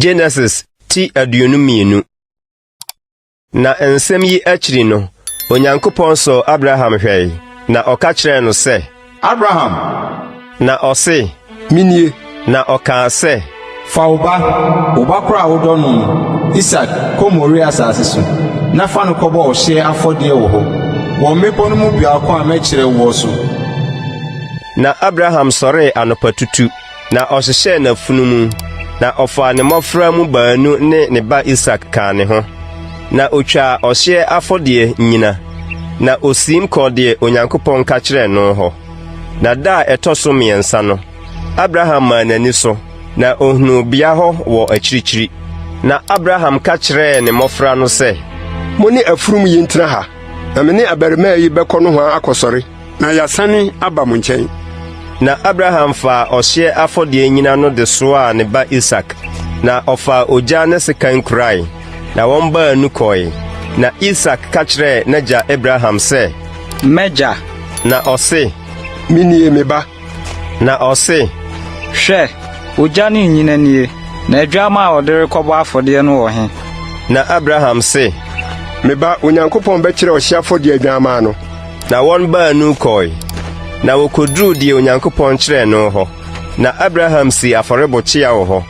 Genesis ti aduonu. Na ensem yi akiri no, Onyankopon so Abraham hwei, na oka kire no se, Abraham. Na ose, Minie. Na oka se, fa oba kora wodo no, Isaac komori asase so. Na fa no kobo ohye afode wo ho. Wo mepo no mu bia kwa ma kire wo so. Na Abraham sore anopatutu, na ohyehye na funumu, na ofa ne mofra mu baanu ne ba Isaac ka ne ho. Na otwa ohye afode nyina, na osim kode Onyankopon ka kire no ho. Na da etoso miensa no, Abraham manani so, na ohunu bia ho wo akirikyiri. Na Abraham ka kire ne mofra no se, Moni afurum yi ntra ha, na mene abarima yi bɛkɔ no ho akɔsɔre, na yasane aba mo nkyɛn. Na Abraham fa ohye afode nyina no de soa ne ba Isaac, na ofa ogya ne sekan kurai, na wɔn ba nu kɔe. Na Isaac ka kire n'agya Abraham se, Meja. Na ɔse, Minie me ba. Na ɔse, hwɛ, ogya ne nyina nie, na adwama a ɔde rekɔbɔ afɔde no wɔ he. Na Abraham se, Me ba Onyankopon bɛkyerɛ ɔhye afɔde adwama no. Na wɔn ba nu kɔe. Na wokoduru die Onyankopon kyerɛ no hɔ. Na Abraham si afɔrebɔkyea wɔ hɔ.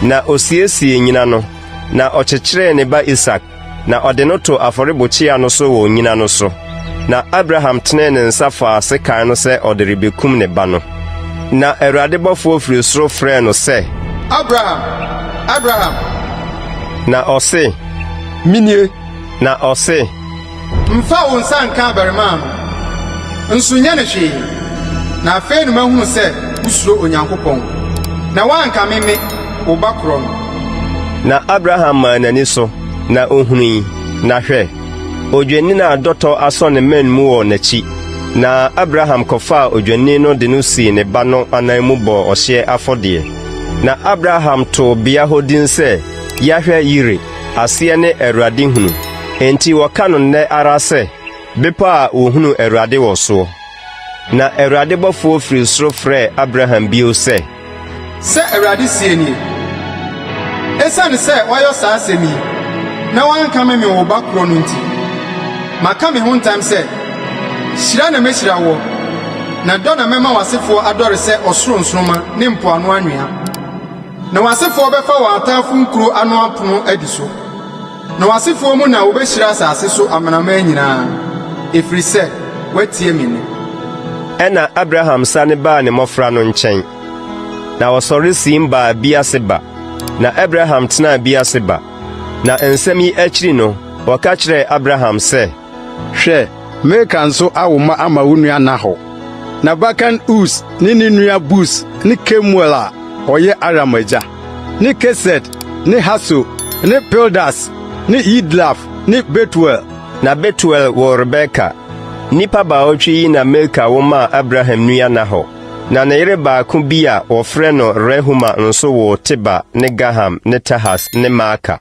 Na osiesie nyina no, na ɔkyekyerɛ ne ba Isaac, na ɔde no to afɔrebɔkyea no so wɔ nyina no so. Na Abraham tene ne nsa fa sekan no sɛ ɔde rebekum ne ba no. Na Awurade bɔfo firi soro frɛ no sɛ, Abraham, Abraham. Na ɔse, Minie. Na ɔse, Mfa wo nsa nka abarima no. Nso nya ne hwee. Na afei no mahunu sɛ usuro Onyankopɔn. Na wanka meme wo ba koro no. Na Abraham manani so, na ohuni, na hwɛ. Odwani na dɔtɔ asɔ ne man mu wɔ n'akyi. Na Abraham kɔfa odwani no de no si ne ba no anan mu bɔ ɔhye afɔdeɛ. Na Abraham to bea hɔ din sɛ Yahwɛ Yire, aseɛ ne Awurade hunu. Enti wɔka no nnɛ ara sɛ, bepɔ a ohunu Awurade wɔ soɔ. Na Awurade bɔfo firi soro frɛ Abraham bio sɛ, Sɛ Awurade sie nie. Esiane sɛ wɔyɛ saa asɛm yi, na wanka me wo ba koro no nti. Maka me ho ntam sɛ, hyira na mehyira wo, na dɔ na mɛma w'asefoɔ adɔre sɛ ɔsoro nsoroma ne mpoano anwea. Na w'asefoɔ bɛfa wɔn atamfo nkuro ano apono adi so. Na w'asefoɔ mu na wobɛhyira asase so amanaman nyinaa, ɛfiri sɛ woatie me ne. Ɛna Abraham sane baa ne mmɔfra no nkyɛn. Na wɔsɔre sim baa Biase ba. Na Abraham tenaa Biase ba. Na nsɛm yi akyi no, wɔka kyerɛ Abraham sɛ, Hwɛ, Meka nso awoma ama wo nua Nahor. Na Bakan Us ne ne nua Bus ne Kemuel a ɔyɛ Aram agya, ne Keset ne Haso ne Pildas ne Yidlaf ne Betuel. Na Betuel wɔ Rebeka. Nipa baawɔtwe yi na Milka woma Abraham nua Nahor. Na ne yere baako bi a wɔfrɛ no Rehuma nso wɔ Teba ne Gaham ne Tahas ne Maaka.